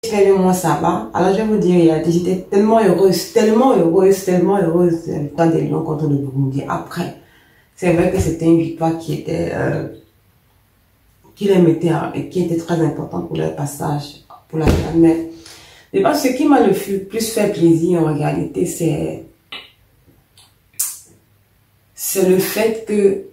J'ai vu mon sabbat. Alors, je vais vous dire, j'étais tellement heureuse, tellement heureuse, tellement heureuse de la victoire des Lions contre le Burundi. Après, c'est vrai que c'était une victoire qui était, qui était très importante pour leur passage, pour la finale. Mais je pense que ce qui m'a le plus fait plaisir en réalité, c'est le fait que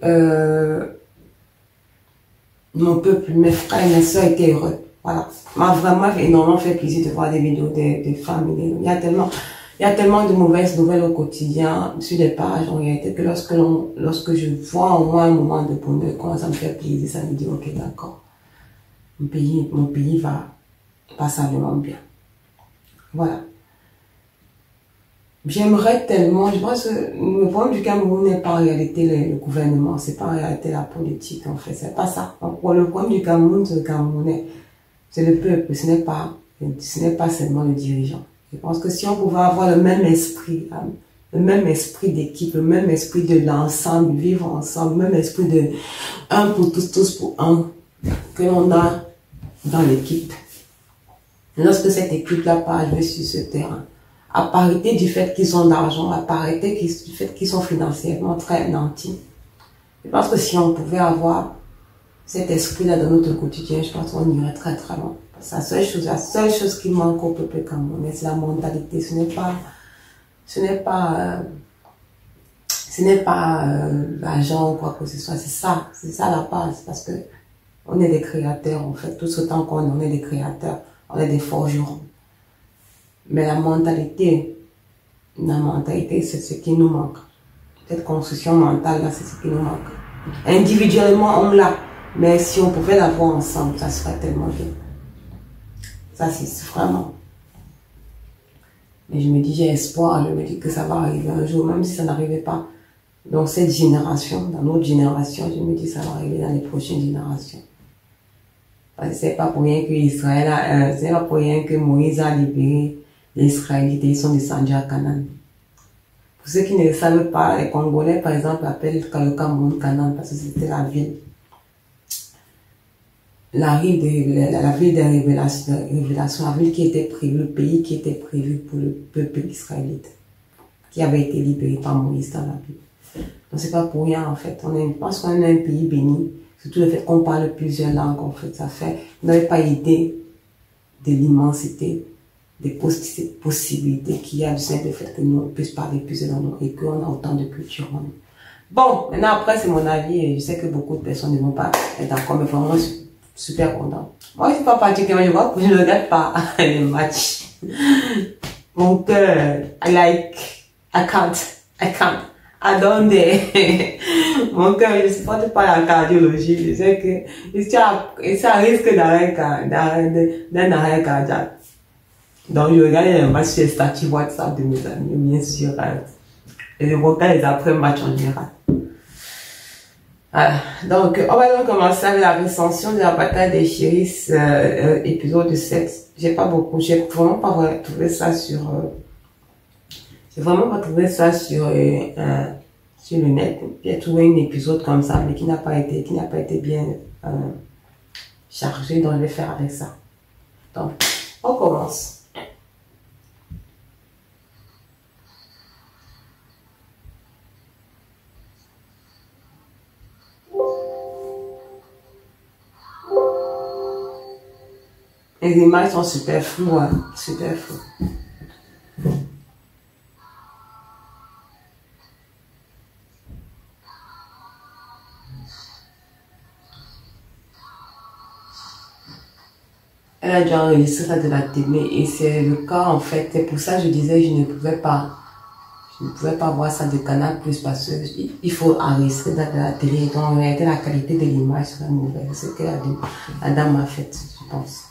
mon peuple, mes frères et mes soeurs étaient heureux. Voilà. M'a vraiment énormément fait plaisir de voir des vidéos des femmes. Il y a tellement de mauvaises nouvelles au quotidien sur les pages en réalité que lorsque je vois au moins un moment de bonheur, quand ça me fait plaisir, ça me dit ok, d'accord. Mon pays va passablement bien. Voilà. J'aimerais tellement, je pense que le problème du Cameroun n'est pas en réalité le gouvernement, c'est pas en réalité la politique en fait, c'est pas ça. Donc, le problème du Cameroun, c'est le Camerounais, c'est le peuple, ce n'est pas seulement le dirigeant. Je pense que si on pouvait avoir le même esprit d'équipe, le même esprit de l'ensemble, vivre ensemble, le même esprit de un pour tous, tous pour un, que l'on a dans l'équipe. Lorsque cette équipe-là part jouer sur ce terrain, à parité du fait qu'ils ont de l'argent, à parité du fait qu'ils sont financièrement très nantis. Je pense que si on pouvait avoir cet esprit-là dans notre quotidien, je pense qu'on irait très très loin. La seule chose qui manque au peuple camerounais, c'est la mentalité. Ce n'est pas l'argent ou quoi que ce soit. C'est ça la base, parce que on est des créateurs en fait. Tout ce temps qu'on est des créateurs, on est des forgerons. Mais la mentalité, c'est ce qui nous manque. Cette construction mentale là, c'est ce qui nous manque. Individuellement, on l'a. Mais si on pouvait l'avoir ensemble, ça serait tellement bien. Ça, c'est vraiment. Mais je me dis, j'ai espoir. Je me dis que ça va arriver un jour, même si ça n'arrivait pas dans cette génération, dans notre génération, je me dis que ça va arriver dans les prochaines générations. Parce que c'est pas pour rien que c'est pas pour rien que Moïse a libéré les Israélites et ils sont descendus à Canaan. Pour ceux qui ne le savent pas, les Congolais, par exemple, appellent le Cameroun Canaan parce que c'était la ville. La ville des révélations, la ville qui était prévue, le pays qui était prévu pour le peuple israélite, qui avait été libéré par Moïse dans la Bible. Donc c'est pas pour rien en fait. Je pense qu'on est un pays béni, surtout le fait qu'on parle plusieurs langues en fait. Vous n'avez pas idée de l'immensité, des possibilités qu'il y a du simple fait que nous on puisse parler plusieurs langues et qu'on a autant de culture en nous. Bon, maintenant après c'est mon avis et je sais que beaucoup de personnes ne vont pas être d'accord, mais vraiment super content. Moi je suis pas particulièrement, je ne regarde pas les matchs. Mon cœur, I don't dare. Mon cœur, je ne supporte pas la cardiologie. Je sais que ça risque d'un arrêt cardiaque. Donc, je regarde les matchs sur les statuts WhatsApp de mes amis, bien sûr. Et je regarde les après-matchs en général. Voilà. Donc, on va donc commencer avec la recension de la bataille des Chéris, épisode 7. J'ai vraiment pas trouvé ça sur le net. J'ai trouvé un épisode comme ça, mais qui n'a pas été bien chargé, donc je vais faire avec ça. Donc, on commence. Les images sont super floues, hein, super floues. Elle a déjà enregistré ça de la télé et c'est le cas en fait. C'est pour ça que je disais que je ne pouvais pas voir ça de Canal Plus parce qu'il faut enregistrer ça de la télé. Donc en réalité la qualité de l'image serait mauvaise. C'est ce que la dame a fait, je pense.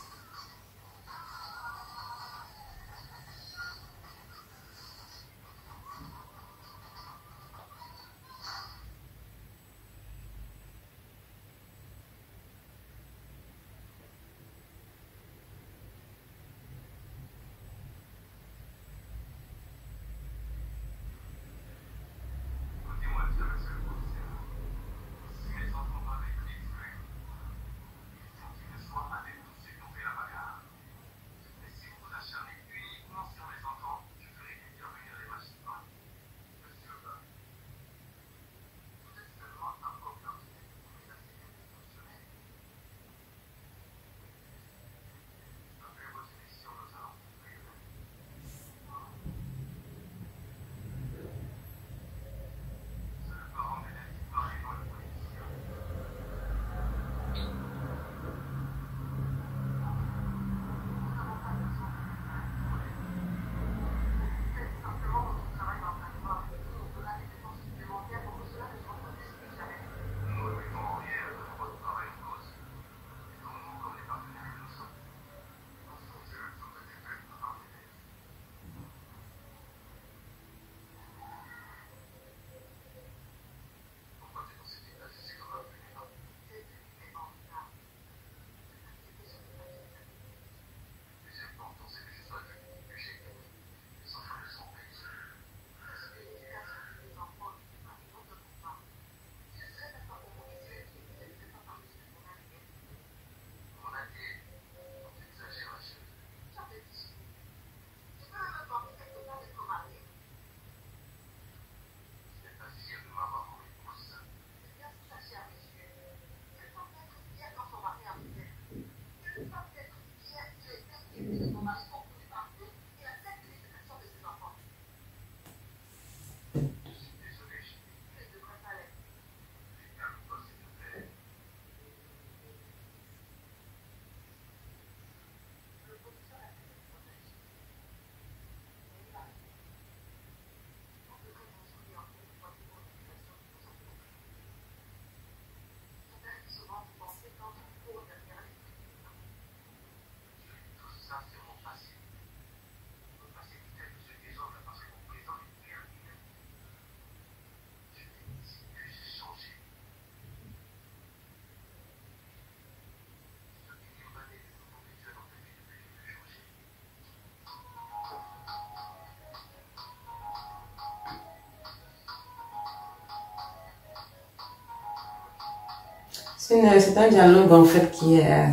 C'est un dialogue en fait qui est...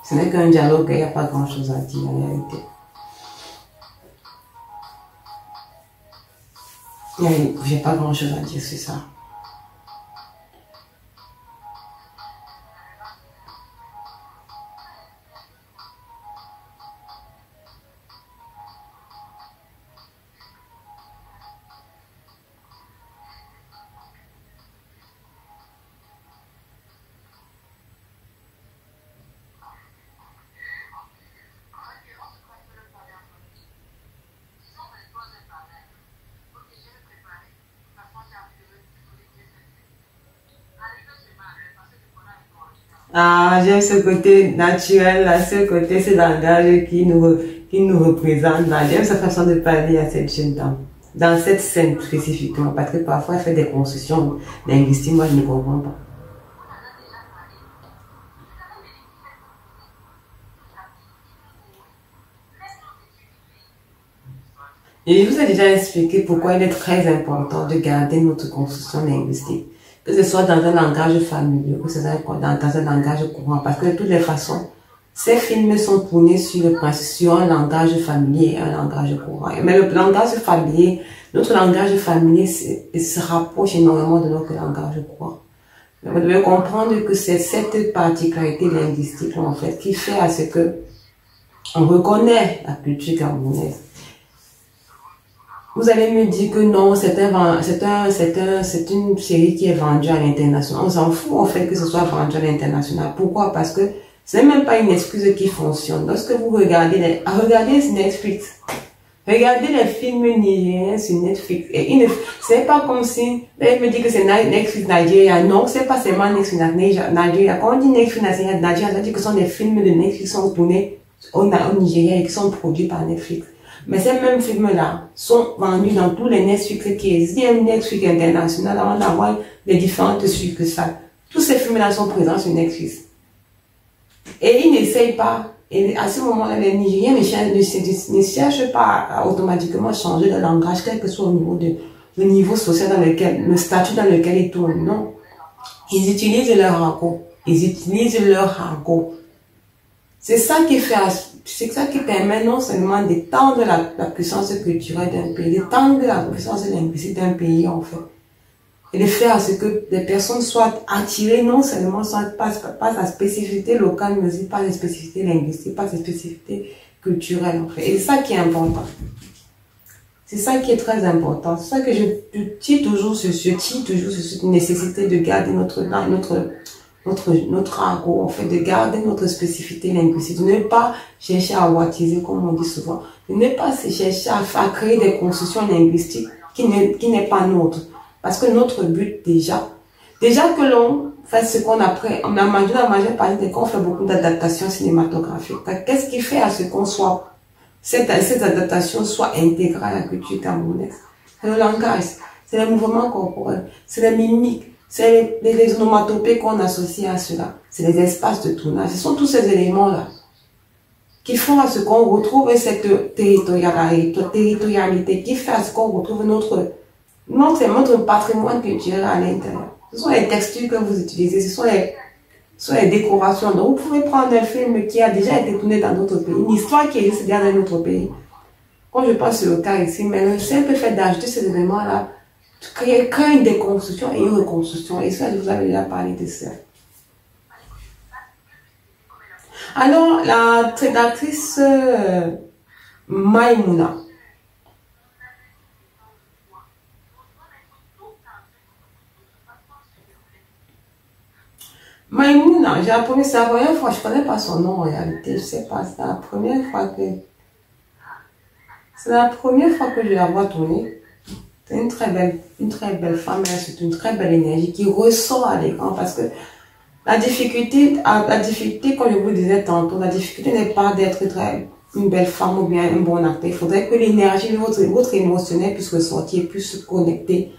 Ce n'est qu'un dialogue, il n'y a pas grand chose à dire en réalité. J'ai pas grand chose à dire sur ça. Ah, j'aime ce côté naturel, là, ce côté, ce langage qui nous représente, là. J'aime sa façon de parler à cette jeune dame. Dans cette scène spécifiquement, parce que parfois elle fait des constructions linguistiques, moi je ne comprends pas. Et je vous ai déjà expliqué pourquoi il est très important de garder notre construction linguistique. Que ce soit dans un langage familier, que ce soit dans un langage courant. Parce que de toutes les façons, ces films sont tournés sur le principe, sur un langage familier et un langage courant. Mais le langage familier, notre langage familier se rapproche énormément de notre langage courant. Vous devez comprendre que c'est cette particularité linguistique, en fait, qui fait à ce que on reconnaît la culture camerounaise. Vous allez me dire que non, c'est une série qui est vendue à l'international. On s'en fout, en fait, que ce soit vendu à l'international. Pourquoi? Parce que ce n'est même pas une excuse qui fonctionne. Lorsque vous regardez regardez Netflix. Regardez les films nigériens sur Netflix. Et ce n'est pas comme si, elle me dit que c'est Netflix Nigeria. Non, c'est pas seulement Netflix Nigeria. Quand on dit Netflix Nigeria, ça veut dire que ce sont des films de Netflix qui sont tournés au Nigeria et qui sont produits par Netflix. Mais ces mêmes films-là sont vendus dans tous les Netflix qui existent. Il y a une Netflix international avant d'avoir les différentes succursales. Tous ces films-là sont présents sur Netflix. Et ils n'essayent pas. Et à ce moment-là, les Nigériens ne cherchent pas à automatiquement changer de langage, quel que soit le niveau social dans lequel, le statut dans lequel ils tournent. Non. Ils utilisent leur argot. Ils utilisent leur argot. C'est ça qui fait, c'est ça qui permet non seulement d'étendre la puissance culturelle d'un pays, d'étendre la puissance linguistique d'un pays, en fait. Et de faire à ce que les personnes soient attirées non seulement pas la spécificité locale, mais aussi par les spécificités linguistiques, par les spécificités culturelles, en fait. Et c'est ça qui est important. C'est ça qui est très important. C'est ça que je tire toujours sur cette nécessité de garder notre argot, en fait, de garder notre spécificité linguistique, de ne pas chercher à wattiser, comme on dit souvent, de ne pas chercher à créer des constructions linguistiques qui n'est pas nôtre. Parce que notre but, déjà que l'on fait ce qu'on apprend, on a mangé la majeure partie des cas, on fait beaucoup d'adaptations cinématographiques. Qu'est-ce qui fait à ce qu'on soit, cette adaptation soit intégrée à la culture camerounaise? C'est le langage, c'est les mouvements corporels, c'est les mimiques, c'est les onomatopées qu'on associe à cela. C'est les espaces de tournage. Ce sont tous ces éléments-là qui font à ce qu'on retrouve cette territorialité, qui fait à ce qu'on retrouve notre patrimoine culturel à l'intérieur. Ce sont les textures que vous utilisez, ce sont les décorations. Donc, vous pouvez prendre un film qui a déjà été tourné dans notre pays, une histoire qui existe déjà dans notre pays. Quand je pense sur le cas ici, mais le simple fait d'ajouter ces éléments-là, créer une déconstruction et une reconstruction. Et ça, je vous avais déjà parlé de ça. Alors, la traductrice Maïmouna. Maïmouna, c'est la première fois, je ne connais pas son nom en réalité, je ne sais pas, c'est la première fois que je la vois tourner. C'est une très belle femme, c'est une très belle énergie qui ressort à l'écran parce que la difficulté, comme je vous disais tantôt, la difficulté n'est pas d'être une belle femme ou bien un bon acteur. Il faudrait que l'énergie de votre émotionnel puisse ressortir, puisse se connecter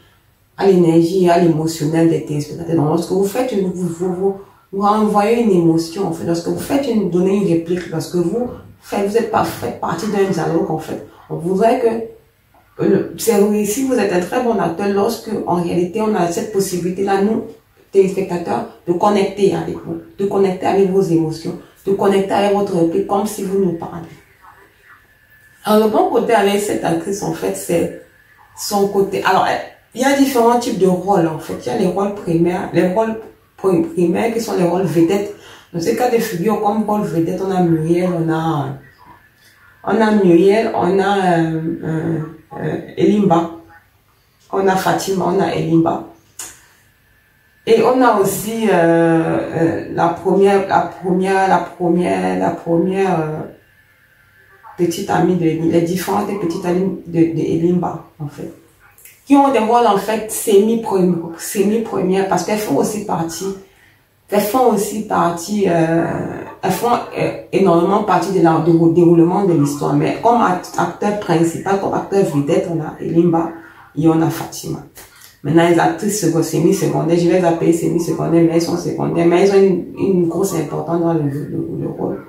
à l'énergie et à l'émotionnel des téléspectateurs. Donc, lorsque vous faites vous renvoyez une émotion, en fait. Lorsque vous donnez une réplique, lorsque vous faites partie d'un dialogue, en fait. On voudrait que c'est réussi, vous êtes un très bon acteur lorsque, en réalité, on a cette possibilité-là, nous, téléspectateurs de connecter avec vous, de connecter avec vos émotions, de connecter avec votre réplique comme si vous nous parlez. Alors, le bon côté avec cette actrice, en fait, c'est son côté. Alors, il y a différents types de rôles, en fait. Il y a les rôles primaires qui sont les rôles vedettes. Dans ces cas de figure, comme rôle vedette, on a Muriel, on a Elimba, on a Fatima, on a Elimba. Et on a aussi la première petite amie les différentes petites amies de Elimba, en fait, qui ont des rôles, en fait, semi-premières, parce qu'elles font aussi partie, elles font énormément partie du déroulement de l'histoire. Mais comme acteur principal, comme acteur vedette, on a Elimba et on a Fatima. Maintenant, les actrices semi-secondaires, je vais les appeler semi-secondaires, mais elles sont secondaires, mais elles ont une grosse importance dans le rôle,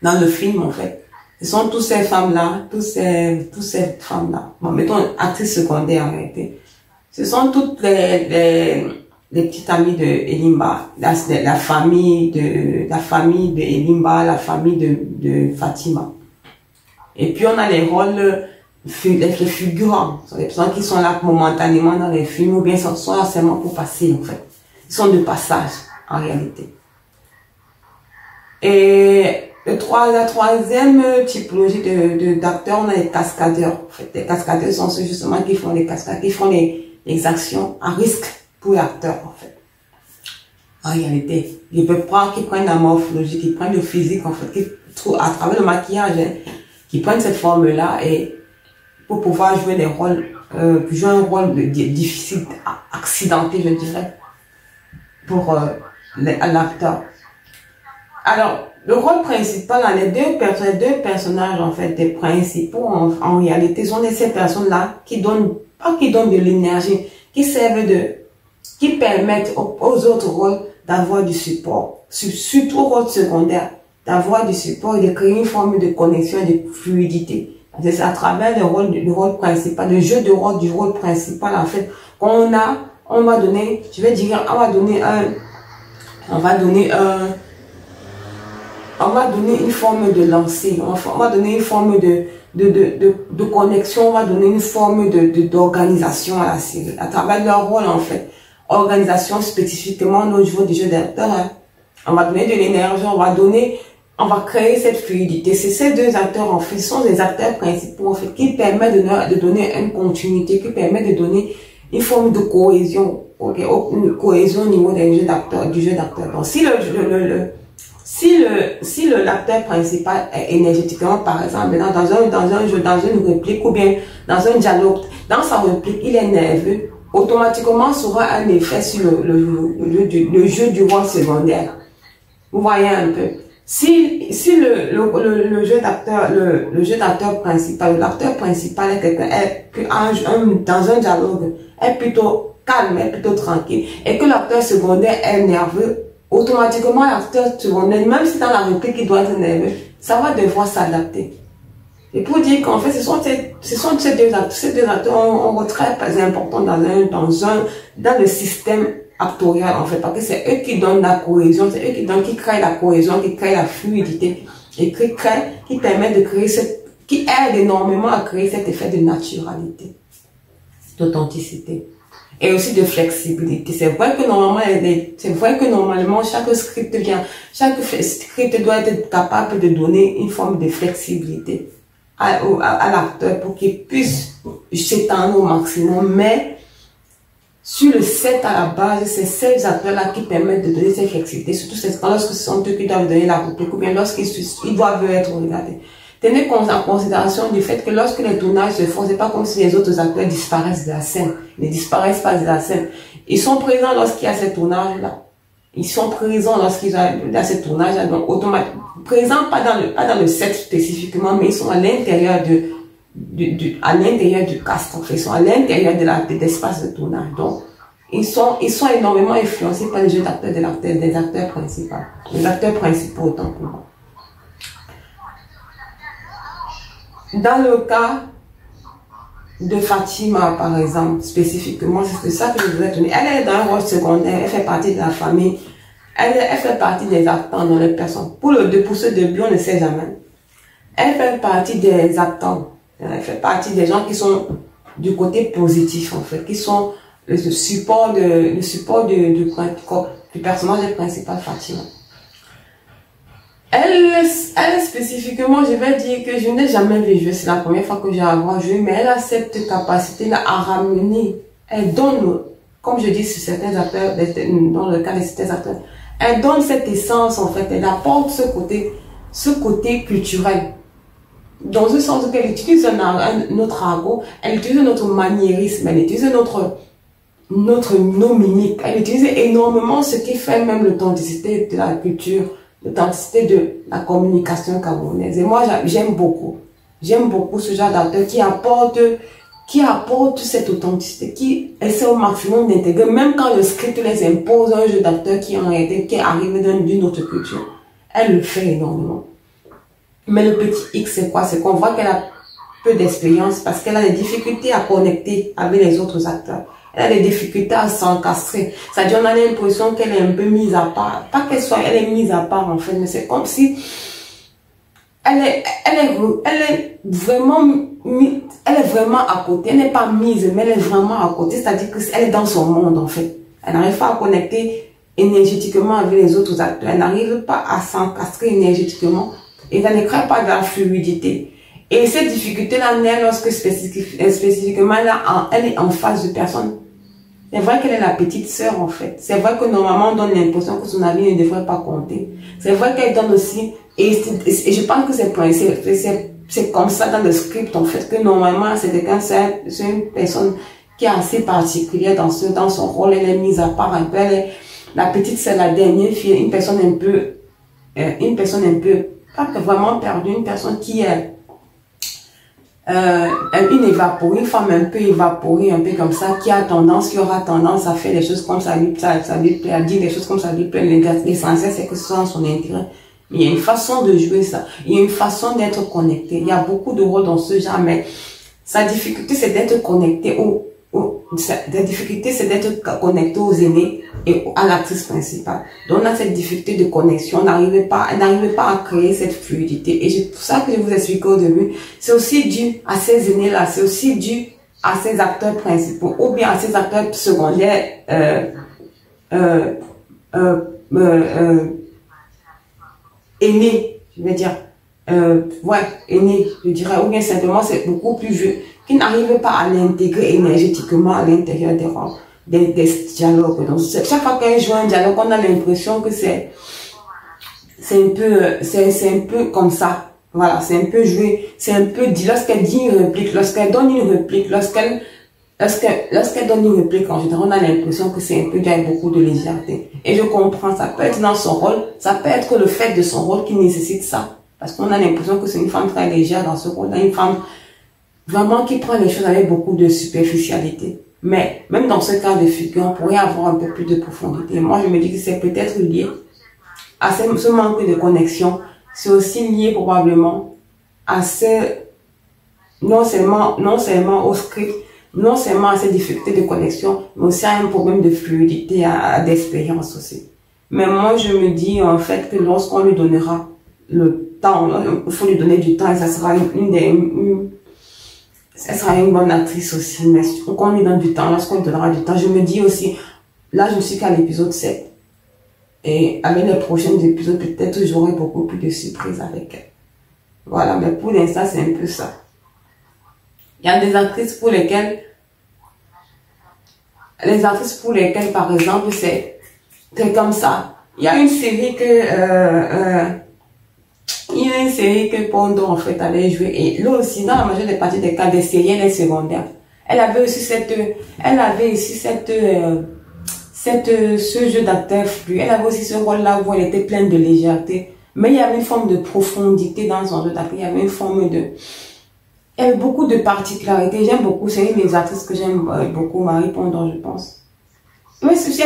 dans le film, en fait. Ce sont toutes ces femmes-là, toutes ces femmes-là. Bon, mettons, actrices secondaires, en réalité. Ce sont toutes les petites amies de Elimba, la famille de Elimba, la famille de Fatima. Et puis, on a les rôles, les figurants. Ce sont les personnes qui sont là momentanément dans les films, ou bien sont seulement pour passer, en fait. Ils sont de passage, en réalité. Et la troisième typologie d'acteurs, on a les cascadeurs. En fait, les cascadeurs sont ceux justement qui font les cascades, qui font les actions à risque pour l'acteur, en fait. En réalité, ils peuvent prendre, qui prennent la morphologie, qui prennent le physique, en fait, à travers le maquillage, qui prennent cette forme-là et pour pouvoir jouer des rôles, jouer un rôle difficile, accidenté, je dirais, pour l'acteur. Alors, le rôle principal, les deux personnages, en fait, des principaux, en réalité, sont ces personnes-là qui donnent de l'énergie, qui permettent aux autres rôles d'avoir du support, surtout aux rôles secondaires, d'avoir du support et de créer une forme de connexion et de fluidité. C'est à travers le rôle principal, le jeu de rôle du rôle principal, en fait, on va donner une forme de lancer, on va donner une forme de connexion, on va donner une forme d'organisation à la série, à travers leur rôle, en fait. Organisation spécifiquement au niveau du jeu d'acteur, hein. On va donner de l'énergie, on va créer cette fluidité. C'est ces deux acteurs, en fait, sont des acteurs principaux, en fait, qui permettent de donner une continuité, qui permettent de donner une forme de cohésion, une cohésion au niveau du jeu d'acteur. Donc, si l'acteur principal est énergétiquement, par exemple, dans une réplique ou bien dans un dialogue, dans sa réplique, il est nerveux, automatiquement, ça aura un effet sur le jeu du rôle secondaire. Vous voyez un peu. Si le jeu d'acteur principal, l'acteur principal est quelqu'un, dans un dialogue, est plutôt calme, est plutôt tranquille, et que l'acteur secondaire est nerveux, automatiquement, l'acteur secondaire, même si dans la réplique il doit être nerveux, ça va devoir s'adapter. Et pour dire qu'en fait, ce sont ces deux acteurs ont un rôle très important dans le système actorial, en fait, parce que c'est eux qui donnent la cohésion, c'est eux qui créent la cohésion, qui créent la fluidité, et qui permettent de créer qui aident énormément à créer cet effet de naturalité, d'authenticité. Et aussi de flexibilité. C'est vrai que normalement, chaque script doit être capable de donner une forme de flexibilité à l'acteur pour qu'il puisse s'étendre au maximum. Mais sur le set à la base, c'est ces acteurs-là qui permettent de donner cette flexibilité, surtout lorsque ce sont eux qui doivent donner la réplique ou bien lorsqu'ils doivent être regardés. Tenez en considération du fait que lorsque les tournages se font, c'est pas comme si les autres acteurs disparaissent de la scène. Ils ne disparaissent pas de la scène. Ils sont présents lorsqu'il y a ces tournages-là. Ils sont présents lorsqu'il y a ces tournages-là. Donc, automatiquement, présents pas dans le set spécifiquement, mais ils sont à l'intérieur du cast, en fait. Ils sont à l'intérieur de l'espace de tournage. Donc, ils sont énormément influencés par les jeux d'acteurs des acteurs principaux. Les acteurs principaux, autant pour moi. Dans le cas de Fatima, par exemple, spécifiquement, c'est ça que je voudrais donner. Elle est dans un rôle secondaire, elle fait partie de la famille, elle fait partie des acteurs dans les personnes. Pour ce début, on ne sait jamais. Elle fait partie des acteurs, elle fait partie des gens qui sont du côté positif, en fait, qui sont le support du personnage principal, Fatima. Elle, spécifiquement, je vais dire que je n'ai jamais vu jouer, c'est la première fois que j'ai à voir jouer, mais elle a cette capacité-là à ramener, elle donne, comme je dis sur certains acteurs, dans le cas de certains acteurs, elle donne cette essence, en fait, elle apporte ce côté culturel. Dans ce sens qu'elle utilise notre argot, elle utilise notre maniérisme, elle utilise nos mimiques, elle utilise énormément ce qui fait même l'authenticité de la culture, l'authenticité de la communication camerounaise. Et moi, j'aime beaucoup ce genre d'acteur qui apporte cette authenticité, qui essaie au maximum d'intégrer, même quand le script les impose un jeu d'acteur qui arrive d'une autre culture. Elle le fait énormément. Mais le petit X, c'est quoi? C'est qu'on voit qu'elle a peu d'expérience parce qu'elle a des difficultés à connecter avec les autres acteurs. Elle a des difficultés à s'encastrer. C'est-à-dire, on a l'impression qu'elle est un peu mise à part. Pas elle est mise à part, en fait, mais c'est comme si elle est vraiment à côté. Elle n'est pas mise, mais elle est vraiment à côté. C'est-à-dire qu'elle est dans son monde, en fait. Elle n'arrive pas à connecter énergétiquement avec les autres acteurs. Elle n'arrive pas à s'encastrer énergétiquement. Et ça ne crée pas de la fluidité. Et cette difficulté-là naît lorsque spécifiquement elle est en face de personnes. C'est vrai qu'elle est la petite sœur, en fait. C'est vrai que normalement on donne l'impression que son avis ne devrait pas compter. C'est vrai qu'elle donne aussi, et je pense que c'est comme ça dans le script, en fait, que normalement c'est une personne qui est assez particulière dans son rôle. Elle est mise à part un peu. La petite sœur, la dernière fille, une personne un peu, pas vraiment perdue, une personne qui est une femme un peu évaporée, un peu comme ça, qui aura tendance à faire des choses comme ça lui plaît, à dire des choses comme ça lui plaît. L'essentiel, c'est que ce soit son intérêt. Il y a une façon de jouer ça. Il y a une façon d'être connecté. Il y a beaucoup de rôles dans ce genre, mais sa difficulté, c'est d'être connecté la difficulté, c'est d'être connecté aux aînés et à l'actrice principale. Donc, on a cette difficulté de connexion. Elle n'arrivait pas à créer cette fluidité. Et c'est pour ça que je vous expliquais au début. C'est aussi dû à ces aînés-là. C'est aussi dû à ces acteurs principaux ou bien à ces acteurs secondaires, aînés, je vais dire. Aînés, je dirais. Ou bien simplement, c'est beaucoup plus vieux, qui n'arrivent pas à l'intégrer énergétiquement à l'intérieur des dialogues. Donc, chaque fois qu'on joue un dialogue, on a l'impression que c'est un peu comme ça. Voilà, c'est un peu joué, c'est un peu dit, lorsqu'elle dit une réplique, lorsqu'elle donne une réplique, lorsqu'elle donne une réplique, en général, on a l'impression que c'est un peu déjà beaucoup de légèreté. Et je comprends, ça peut être dans son rôle, ça peut être le fait de son rôle qui nécessite ça. Parce qu'on a l'impression que c'est une femme très légère dans ce rôle-là, une femme vraiment qui prend les choses avec beaucoup de superficialité. Mais même dans ce cas de figure, on pourrait avoir un peu plus de profondité. Moi, je me dis que c'est peut-être lié à ce manque de connexion. C'est aussi lié probablement à non seulement au script, non seulement à ces difficultés de connexion, mais aussi à un problème de fluidité, d'expérience aussi. Mais moi, je me dis en fait que lorsqu'on lui donnera le temps, il faut lui donner du temps et ça sera elle sera une bonne actrice aussi, mais qu'on lui donne du temps, lorsqu'on lui donnera du temps, je me dis aussi, là je ne suis qu'à l'épisode 7, et avec les prochains épisodes, peut-être j'aurai beaucoup plus de surprises avec elle. Voilà, mais pour l'instant, c'est un peu ça. Il y a des actrices pour lesquelles, par exemple, c'est comme ça. Il y a une série que Pondo, en fait, allait jouer. Et là aussi, dans la majeure des parties des cas des séries, elle est secondaire. Elle avait aussi ce jeu d'acteur flou. Elle avait aussi ce rôle-là où elle était pleine de légèreté. Mais il y avait une forme de profondité dans son jeu d'acteur. Il y avait une forme de... Il y avait beaucoup de particularités. J'aime beaucoup. C'est une des actrices que j'aime beaucoup, Marie Pondo, je pense. Mais il y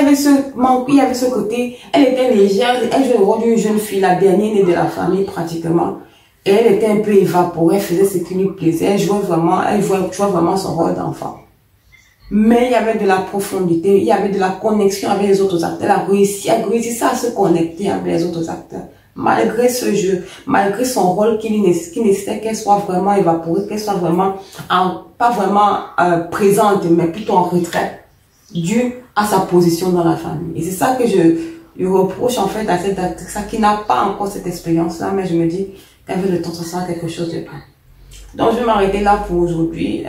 avait ce côté, elle était légère, elle jouait le rôle d'une jeune fille, la dernière née de la famille pratiquement. Et elle était un peu évaporée, elle faisait ce qui lui plaisait, elle jouait vraiment son rôle d'enfant. Mais il y avait de la profondité, il y avait de la connexion avec les autres acteurs. Elle a réussi à se connecter avec les autres acteurs. Malgré ce jeu, malgré son rôle qui nécessitait qu'elle soit vraiment évaporée, qu'elle soit vraiment, pas vraiment présente, mais plutôt en retrait, dû à sa position dans la famille. Et c'est ça que je reproche en fait à cette actrice qui n'a pas encore cette expérience-là, mais je me dis qu'avec le temps, ça sera quelque chose de bien. Donc je vais m'arrêter là pour aujourd'hui.